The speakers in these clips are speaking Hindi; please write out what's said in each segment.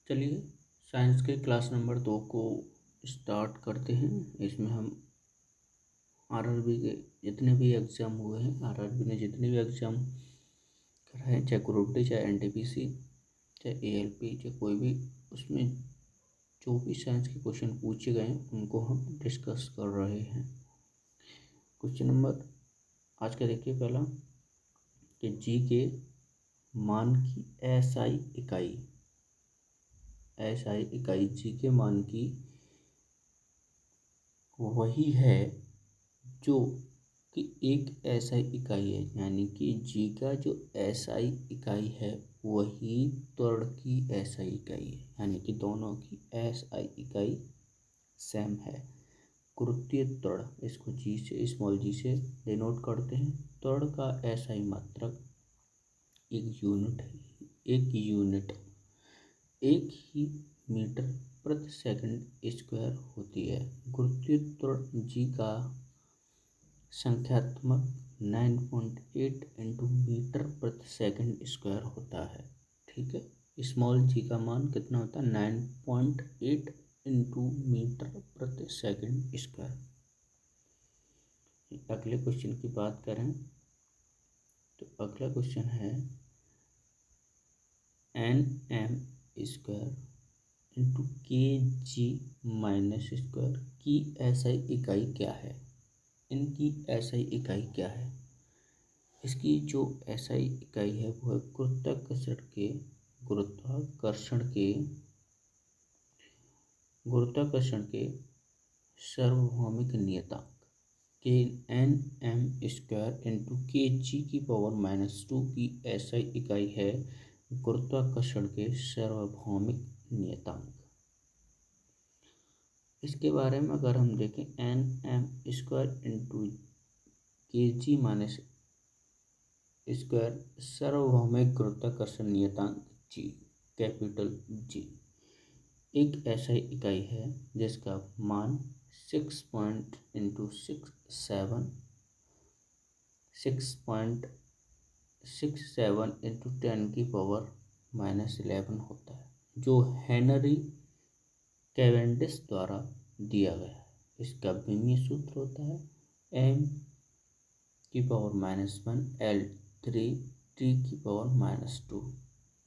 चलिए साइंस के क्लास नंबर 2 को स्टार्ट करते हैं। इसमें हम आरआरबी के जितने भी एग्ज़ाम हुए हैं, आरआरबी ने जितने भी एग्ज़ाम कराए हैं, चाहे ग्रुप डी, चाहे एनटीपीसी, चाहे एएलपी, चाहे कोई भी, उसमें जो भी साइंस के क्वेश्चन पूछे गए हैं उनको हम डिस्कस कर रहे हैं। क्वेश्चन नंबर आज का देखिए पहला कि जी के मान की एसआई इकाई जी के मान की वही है जो कि एक एसआई इकाई है, यानी कि जी का जो एसआई इकाई है वही त्वरण की एसआई इकाई है, यानी कि दोनों की एसआई इकाई सेम है। गुरुत्वीय त्वरण, इसको जी से, स्मॉल जी से डिनोट करते हैं। त्वरण का एसआई मात्रक एक ही मीटर प्रति सेकंड स्क्वायर होती है। गुरुत्वीय त्वरण जी का संख्यात्मक 9.8 इंटू मीटर प्रति सेकंड स्क्वायर होता है। ठीक है, स्मॉल जी का मान कितना होता है? 9.8 इंटू मीटर प्रति सेकंड स्क्वायर। अगले क्वेश्चन की बात करें तो अगला क्वेश्चन है NM square into KG minus square की एसआई इकाई क्या है? इनकी एसआई इकाई क्या है? इसकी जो एसआई इकाई है वो है गुरुत्वाकर्षण के सार्वभौमिक नियतांक के NM स्क्वायर इंटू KG की पावर -2 की एसआई इकाई है गुरुत्वाकर्षण के सार्वभौमिक नियतांक। इसके बारे में अगर हम देखें, NM square into KG minus square सार्वभौमिक गुरुत्वाकर्षण नियतांक जी, कैपिटल जी, एक ऐसी इकाई है जिसका मान 6.67 इंटू 10 की पावर -11 होता है, जो हेनरी कैवेंडिश द्वारा दिया गया है। इसका विमीय सूत्र होता है m की पावर -1 L3 t की पावर -2।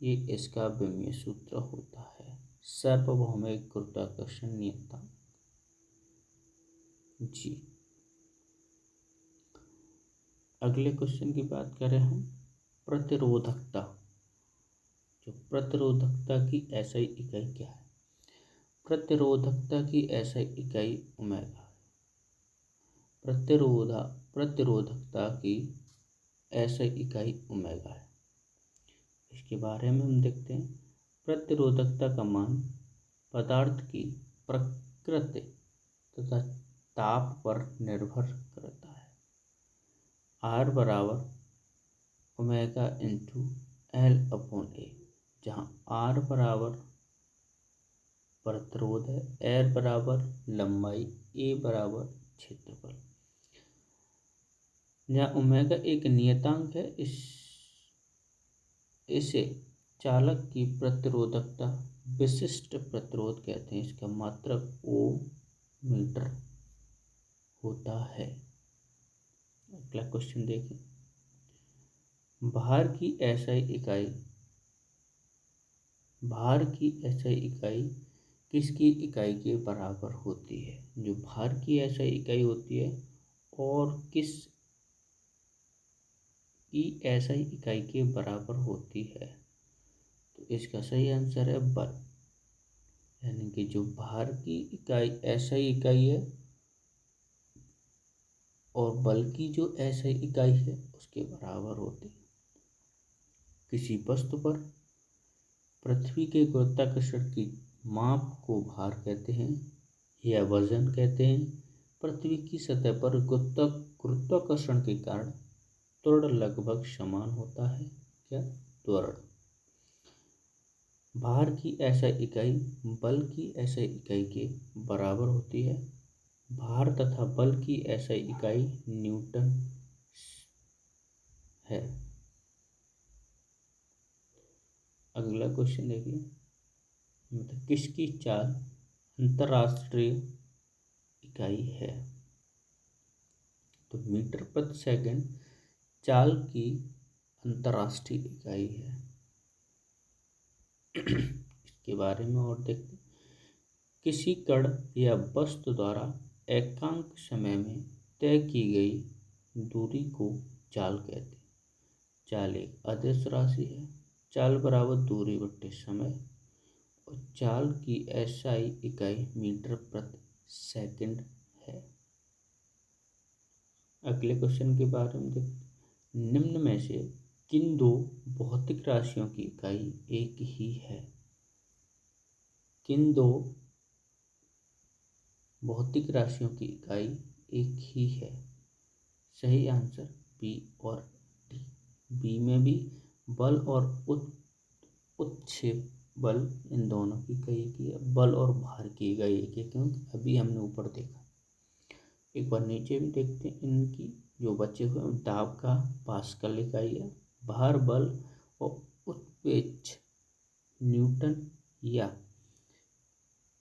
ये इसका विमीय सूत्र होता है, सार्वभौमिक गुरुत्वाकर्षण नियतांक जी। अगले क्वेश्चन की बात करें हम प्रतिरोधकता। जो प्रतिरोधकता की एसआई इकाई क्या है? प्रतिरोधकता की एसआई इकाई ओमेगा। प्रतिरोधकता की एसआई इकाई ओमेगा है। इसके बारे में हम देखते हैं। प्रतिरोधकता का मान पदार्थ की प्रकृति तथा ताप पर निर्भर करता है। R बराबर ओमेगा इंटू L/A, जहाँ R बराबर प्रतिरोध है, R बराबर लंबाई, A बराबर क्षेत्रफल। जहाँ ओमेगा एक नियतांक है, इसे चालक की प्रतिरोधकता विशिष्ट प्रतिरोध कहते हैं। इसका मात्रक ओम मीटर होता है। अगला क्वेश्चन देखें। भार की एसआई इकाई किसकी इकाई के बराबर होती है? जो भार की एसआई इकाई होती है और किस की एसआई इकाई के बराबर होती है? तो इसका सही आंसर है बल, यानी कि जो भार की इकाई एसआई इकाई है और बल की जो एसआई इकाई है उसके बराबर होती है। किसी वस्तु पर पृथ्वी के गुरुत्वाकर्षण की माप को भार कहते हैं या वजन कहते हैं। पृथ्वी की सतह पर गुरुत्वाकर्षण के कारण त्वरण लगभग समान होता है। क्या? त्वरण। भार की एसआई इकाई बल की एसआई इकाई के बराबर होती है। भार तथा बल की एसआई इकाई न्यूटन है। अगला क्वेश्चन देखिए। मतलब किसकी चाल अंतर्राष्ट्रीय इकाई है। तो मीटर प्रति सेकंड चाल की अंतर्राष्ट्रीय इकाई है। इसके बारे में और देखते हैं। किसी कण या वस्तु द्वारा एकांक समय में तय की गई दूरी को चाल कहते हैं। चाल एक अदिश राशि है। चाल बराबर दूरी बट्टे समय, और चाल की एसआई इकाई मीटर प्रति सेकंड है। अगले क्वेश्चन के बारे में देखते हैं। निम्न में से किन दो भौतिक राशियों की इकाई एक ही है। किन दो भौतिक राशियों की इकाई एक ही है। सही आंसर बी और डी। बी में भी बल और उत्क्षेप बल, इन दोनों की इकाई एक ही है। बल और भार की इकाई एक ही है, क्योंकि अभी हमने ऊपर देखा। एक बार नीचे भी देखते हैं। इनकी जो बचे हुए दाब का पास्कल इकाई है। भार बल और उत्प्रेक्ष न्यूटन या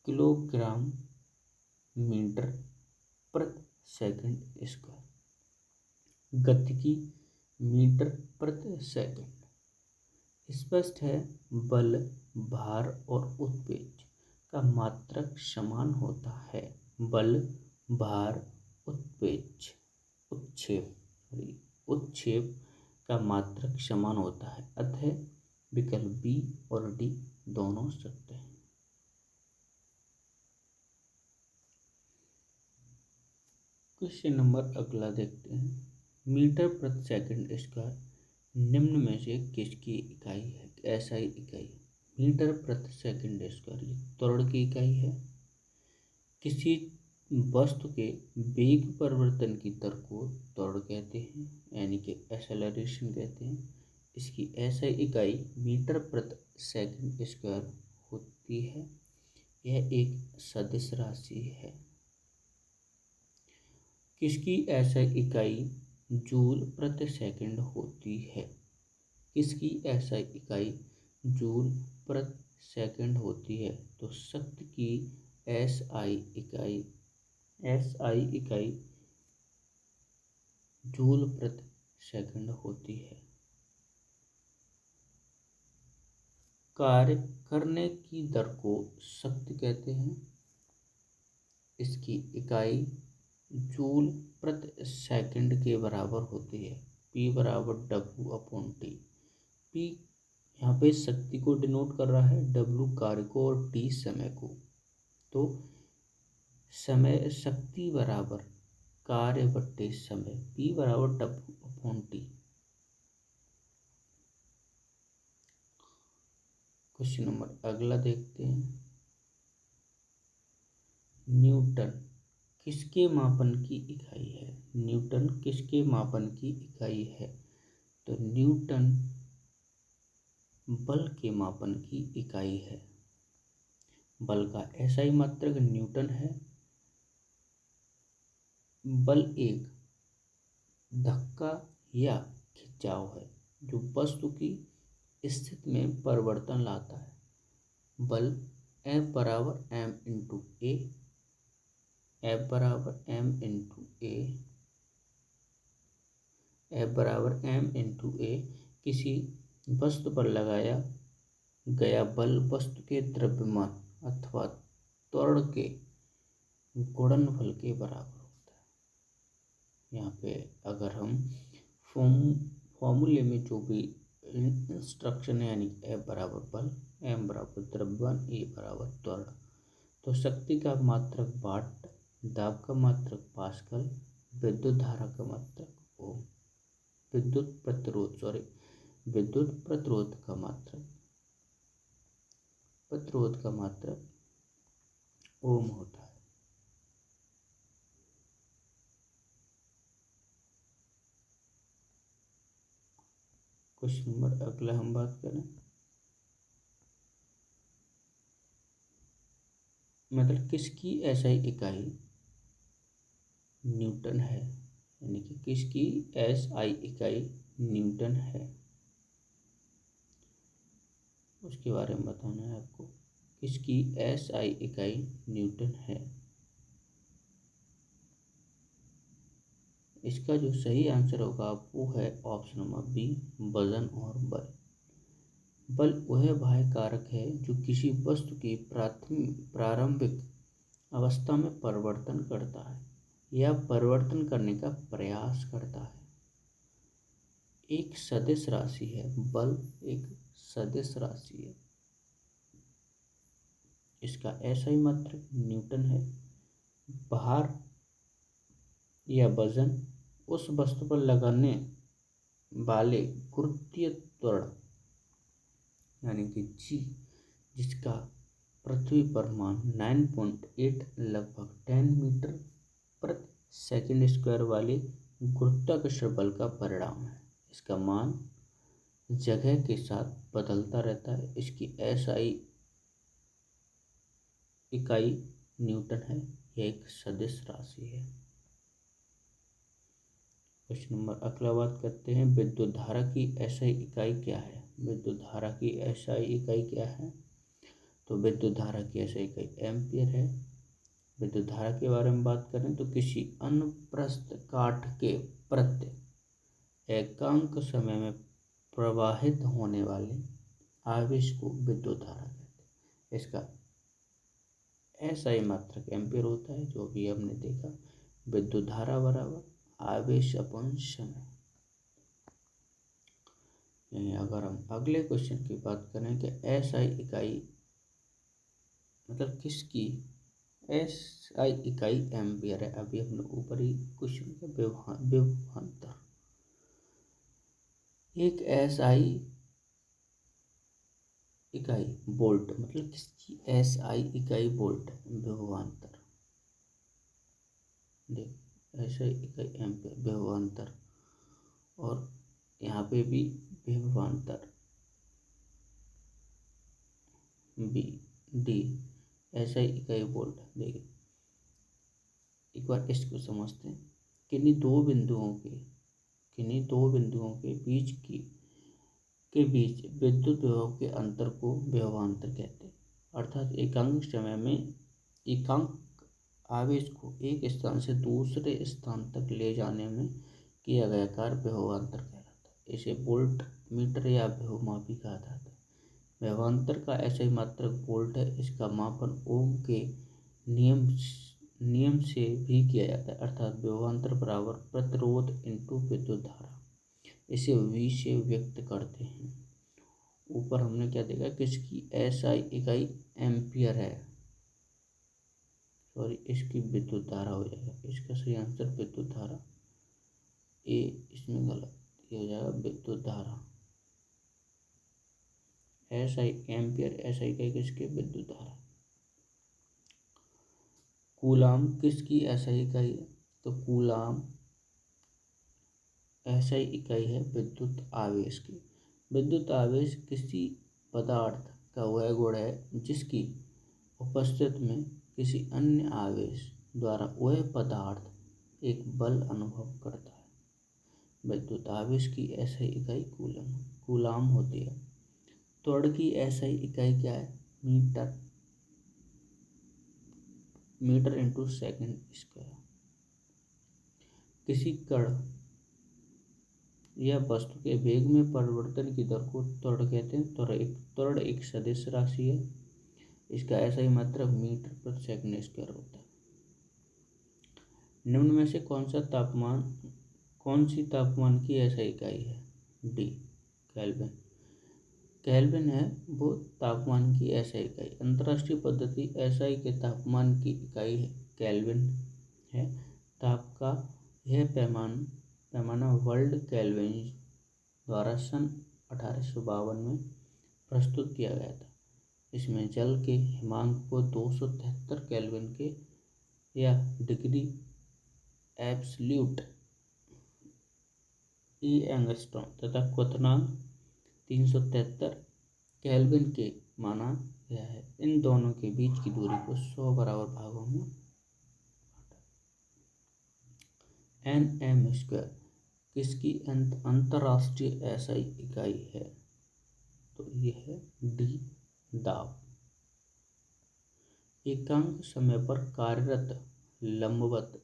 किलोग्राम मीटर प्रति सेकंड स्क्वायर। गतिकी मीटर प्रति सेकंड। स्पष्ट है बल, भार और उत्प्रेक्ष का मात्रक समान होता है। बल, भार, उत्प्रेक्ष, उत्क्षेप का मात्रक समान होता है। अतः विकल्प बी और डी दोनों सत्य हैं। क्वेश्चन नंबर अगला देखते हैं। मीटर प्रति सेकंड स्क्वायर निम्न में से किसकी इकाई है। एसआई इकाई। मीटर प्रति सेकंड स्क्वायर ये त्वरण की इकाई है। किसी वस्तु के वेग परिवर्तन की दर को त्वरण कहते हैं, यानी कि एक्सेलरेशन कहते हैं। इसकी एसआई इकाई मीटर प्रति सेकंड स्क्वायर होती है। यह एक सदिश राशि है। किसकी एसआई इकाई जूल प्रति सेकंड होती है। किसकी एसआई इकाई जूल प्रति सेकंड होती है। तो शक्ति की एसआई इकाई जूल प्रति सेकंड होती है। कार्य करने की दर को शक्ति कहते हैं। इसकी इकाई जूल प्रति सेकंड के बराबर होती है। P बराबर W/T। P यहाँ पे शक्ति को डिनोट कर रहा है, W कार्य को और T समय को। तो समय शक्ति बराबर कार्य बट्टे समय, P बराबर W/T। क्वेश्चन नंबर अगला देखते हैं। न्यूटन किसके मापन की इकाई है। न्यूटन किसके मापन की इकाई है। तो न्यूटन बल के मापन की इकाई है। बल का एसआई मात्रक न्यूटन है। बल एक धक्का या खिंचाव है जो वस्तु की स्थिति में परिवर्तन लाता है। बल F बराबर m इंटू ए, F बराबर m इंटू ए, F बराबर m इंटू ए किसी वस्तु पर लगाया गया बल वस्तु के द्रव्यमान अथवा त्वरण के गुणनफल के बराबर होता है। यहाँ पे अगर हम फॉर्मूले में जो भी इंस्ट्रक्शन है, यानी F बराबर बल, m बराबर द्रव्यमान, E बराबर त्वरण। तो शक्ति का मात्रक वाट, दाब का मात्रक पास्कल, विद्युत धारा का मात्रक ओम, विद्युत प्रतिरोध का मात्रक ओम होता है। क्वेश्चन नंबर अगला हम बात करें, मतलब किसकी एसआई इकाई न्यूटन है, यानी कि किसकी एसआई इकाई न्यूटन है, उसके बारे में बताना है आपको। किसकी एसआई इकाई न्यूटन है। इसका जो सही आंसर होगा वो है ऑप्शन नंबर बी, वजन और बल। बल वह बाह्य कारक है जो किसी वस्तु की प्रारंभिक अवस्था में परिवर्तन करता है या परिवर्तन करने का प्रयास करता है। एक सदिश राशि है, बल एक सदिश राशि है। इसका एसआई मात्रक न्यूटन है। भार या वजन उस वस्तु पर लगाने वाले गुरुत्वीय त्वरण यानी कि जी, जिसका पृथ्वी पर मान 9.8 लगभग 10 मीटर प्रति सेकंड स्क्वायर वाले गुरुत्वाकर्षण बल का परिणाम है। इसका मान जगह के साथ बदलता रहता है। इसकी एसआई इकाई न्यूटन है। यह एक सदिश राशि है। क्वेश्चन नंबर अगला बात करते हैं, विद्युत धारा की एसआई इकाई क्या है। विद्युत धारा की एसआई इकाई क्या है? तो विद्युत धारा की एसआई इकाई एम्पियर है। विद्युत धारा के बारे में बात करें तो किसी अनुप्रस्थ काठ के प्रति एकांक समय में प्रवाहित होने वाले आवेश को विद्युत धारा कहते हैं। इसका एसआई मात्रक एम्पियर होता है, जो भी हमने देखा। विद्युत धारा बराबर आवेश अपन समय। अगर हम अगले क्वेश्चन की बात करें कि एसआई इकाई मतलब किसकी एसआई इकाई एम्पियर है। अभी हम लोग ऊपर ही क्वेश्चन का विभवांतर। एक एसआई इकाई वोल्ट मतलब किसकी एसआई इकाई वोल्ट है। विभवांतर देख, एसआई इकाई एम्पियर विभवांतर, और यहाँ पे भी विभवांतर बी डी एसआई इकाई वोल्ट। देखिए एक बार इसको समझते हैं। किन्हीं दो बिंदुओं के बीच विद्युत विभव के अंतर को विभवांतर कहते हैं। अर्थात एकांक समय में एकांक आवेश को एक स्थान से दूसरे स्थान तक ले जाने में किया गया कार्य विभवांतर कहलाता है। इसे वोल्ट मीटर या विभवमापी कहा जाता है। विभवांतर का एसआई मात्रक वोल्ट है। इसका मापन ओम के नियम से भी किया जाता है, अर्थात विभवांतर बराबर प्रतिरोध इंटू विद्युत धारा। इसे V से व्यक्त करते हैं। ऊपर हमने क्या देखा, किसकी एसआई इकाई एम्पियर है, सॉरी इसकी विद्युत धारा हो जाएगा। इसका सही आंसर विद्युत धारा ए, इसमें गलत, ये हो जाएगा विद्युत धारा। एसआई एम्पियर एसआई इकाई किसकी विद्युत धारा। कूलाम किसकी एसआई इकाई है। तो कूलाम एसआई इकाई है विद्युत आवेश की। विद्युत आवेश किसी पदार्थ का वह गुण है जिसकी उपस्थिति में किसी अन्य आवेश द्वारा वह पदार्थ एक बल अनुभव करता है। विद्युत आवेश की एसआई इकाई कूलाम होती है। त्वरण की एसआई इकाई क्या है। Metre into second square. किसी कण या वस्तु के वेग में परिवर्तन की दर को त्वरण कहते हैं। त्वरण एक सदिश राशि है। इसका एसआई मात्रक मीटर प्रति सेकंड स्क्वायर होता है। निम्न में से कौन सी तापमान की एसआई इकाई है। D kelvin. केल्विन है वो तापमान की एसआई इकाई। अंतर्राष्ट्रीय पद्धति एसआई के तापमान की इकाई है केल्विन है। ताप का यह पैमाना वर्ल्ड केल्विन द्वारा सन 1852 में प्रस्तुत किया गया था। इसमें जल के हिमांक को 273 केल्विन के या डिग्री एब्सल्यूट ई एंगस्ट्रॉम तथा क्वथनांक 373 केल्विन के माना गया है। इन दोनों के बीच की दूरी को 100 बराबर भागों में nm स्क्वायर किसकी अंतर्राष्ट्रीय एसआई इकाई है। तो ये है डी दाब। एकांक समय पर कार्यरत लंबवत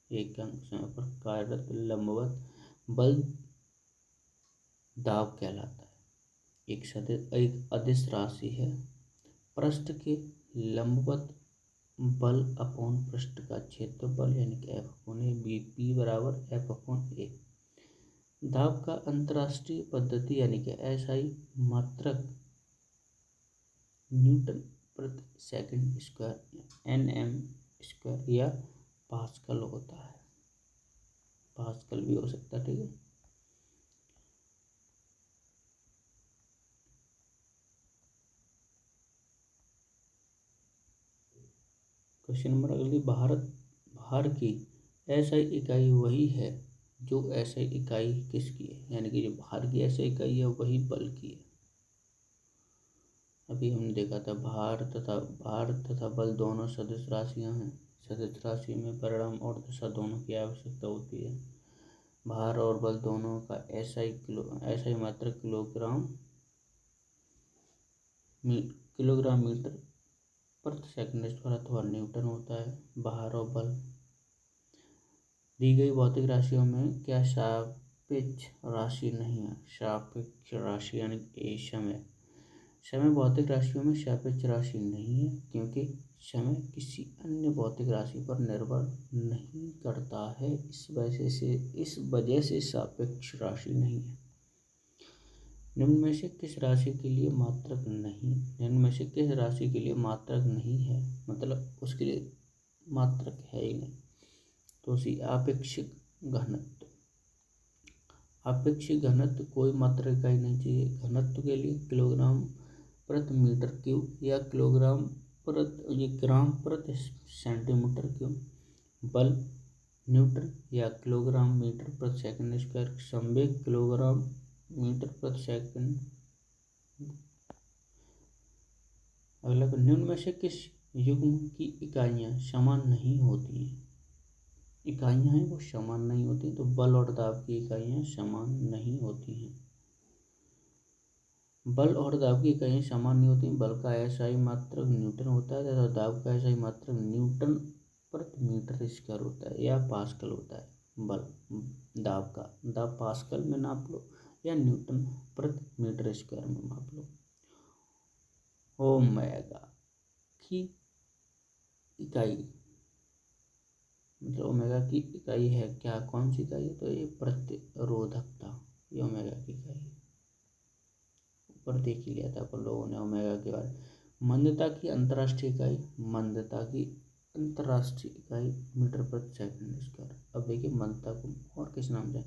एकांक समय पर कार्यरत लंबवत बल दाब कहलाता है। एक अदिश राशि है। पृष्ठ के लंबवत बल अपॉन पृष्ठ का क्षेत्रफल यानी कि एफ अपॉन ए, बी पी बराबर एफ अपॉन ए। दाब का अंतरराष्ट्रीय पद्धति यानी कि एसआई मात्रक न्यूटन प्रति सेकंड स्क्वायर एनएम स्क्वायर या पास्कल होता है। पास्कल भी हो सकता है, ठीक है। क्वेश्चन नंबर अगली, भार की एसआई इकाई वही है जो एसआई इकाई किसकी है, यानी कि जो भार की एसआई इकाई है वही बल की है। अभी हमने देखा था भार तथा बल दोनों सदिश राशियां हैं। सदिश राशि में परिमाण और दिशा दोनों की आवश्यकता होती है। भार और बल दोनों का एसआई मात्रक किलोग्राम मीटर प्रति सेकंड स्क्वायर अथवा न्यूटन होता है। भार और बल दी गई भौतिक राशियों में क्या सापेक्ष राशि नहीं है। सापेक्ष राशि यानी समय भौतिक राशियों में सापेक्ष राशि नहीं है, क्योंकि समय किसी अन्य भौतिक राशि पर निर्भर नहीं करता है। इस वजह से सापेक्ष राशि नहीं है। निम्न में से किस राशि के लिए मात्रक नहीं है, मतलब उसके लिए मात्रक है ही नहीं। तो उसी आपेक्षिक घनत्व कोई मात्रक इकाई नहीं चाहिए। घनत्व के लिए किलोग्राम प्रति मीटर क्यूब या ग्राम प्रति सेंटीमीटर क्यूब। बल न्यूटन या किलोग्राम मीटर प्रति सेकंड स्क्वायर। संवेग किलोग्राम मीटर प्रति सेकंड। अगला, निम्न में से किस युग्म की इकाइयाँ समान नहीं होती हैं। इकाइयाँ हैं वो समान नहीं होती, तो बल और दाब की इकाइयाँ समान नहीं होती हैं। बल और दाब की इकाइयाँ समान नहीं होती। बल का एसआई मात्रक न्यूटन होता है तथा दाब का एसआई मात्रक न्यूटन प्रति मीटर स्क्वायर होता है या पास्कल होता है। दाब पास्कल में नाप लो या न्यूटन प्रति मीटर स्क्वायर में माप लो। ओमेगा की इकाई, मतलब ओमेगा की इकाई है क्या, कौन सी इकाई है, तो ये प्रतिरोधकता, ये ओमेगा की इकाई है। ऊपर देख ही लिया था अपन लोगों ने ओमेगा के बारे में। मंदता की अंतर्राष्ट्रीय इकाई मीटर प्रति सेकंड स्क्वायर। अब देखिए मंदता को और किस नाम से,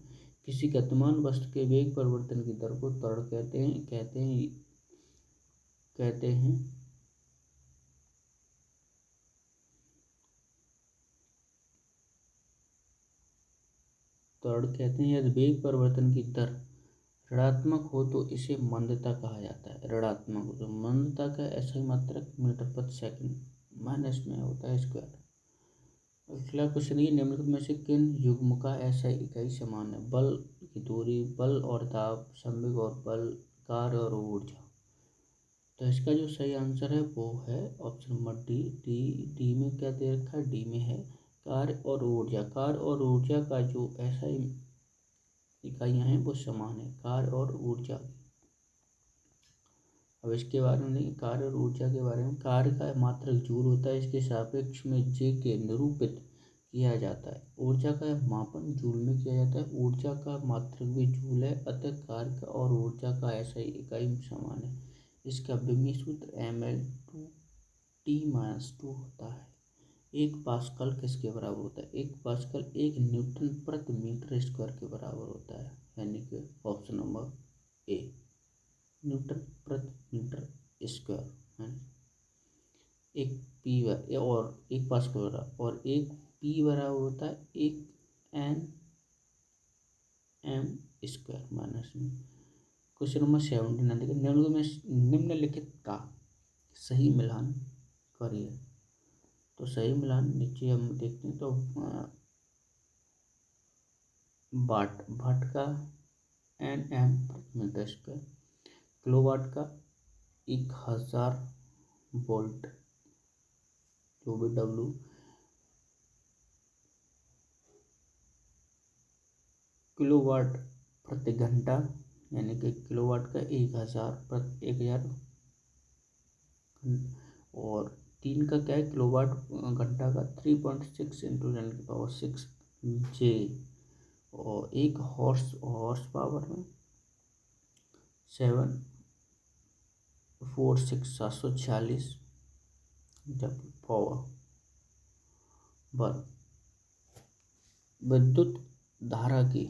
किसी गतिमान वस्तु के वेग परिवर्तन की दर को त्वरण कहते हैं। यदि वेग परिवर्तन की दर ऋणात्मक हो तो इसे मंदता कहा जाता है। ऋणात्मक हो तो मंदता का एसआई मात्रक मीटर प्रति सेकंड माइनस में होता है स्क्वायर। अगला क्वेश्चन, ये निम्नलिखित में से किन युग्म का एसआई इकाई समान है। बल की दूरी, बल और दाब, संवेग और बल, कार्य और ऊर्जा। तो इसका जो सही आंसर है वो है ऑप्शन नंबर डी में क्या दे रखा है, डी में है कार्य और ऊर्जा। कार्य और ऊर्जा का जो एसआई इकाइयाँ हैं वो समान है, कार्य और ऊर्जा। अब इसके बारे में नहीं, कार्य और ऊर्जा के बारे में, कार्य का मात्रक जूल होता है, इसके सापेक्ष में जे के निरूपित किया जाता है। ऊर्जा का मापन जूल में किया जाता है, ऊर्जा का मात्रक भी जूल है, अतः कार्य का और ऊर्जा का ऐसा इकाई समान है। इसका विमीय सूत्र mL/T-2 होता है। एक पास्कल किसके बराबर होता है, एक पास्कल 1 न्यूटन प्रति मीटर स्क्वायर के बराबर होता है, यानी कि ऑप्शन नंबर ए न्यूटन प्रति मीटर स्क्वायर है। एक पास्कल बराबर और एक पी बराबर होता है 1 Nm स्क्वायर माइनस में। क्वेश्चन नंबर 17 निम्नलिखित का सही मिलान करिए। तो सही मिलान नीचे हम देखते हैं तो वाट का Nm मीटर स्क्वायर, किलोवाट का 1000 वोल्ट जो भी W किलोवाट प्रति घंटा, यानी कि किलोवाट का 1000 और 3 का क्या है, किलोवाट घंटा का 3.6 इंटू 10⁶ जे, और एक हॉर्स पावर में 746 जब पावर बल। विद्युत धारा की,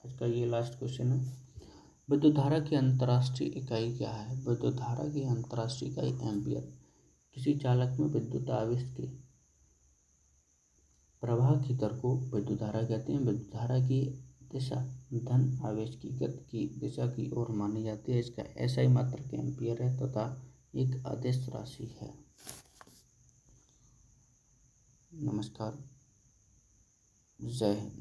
आज का ये लास्ट क्वेश्चन है, विद्युत धारा की अंतर्राष्ट्रीय इकाई क्या है? विद्युत धारा की अंतर्राष्ट्रीय इकाई एम्पियर। किसी चालक में विद्युत आवेश के प्रवाह की दर को विद्युत धारा कहते हैं। विद्युत धारा की दिशा धन आवेश की गति की दिशा की ओर मानी जाती है। इसका SI मात्रक एम्पियर है तथा एक अदिश राशि है। नमस्कार, जय हिंद।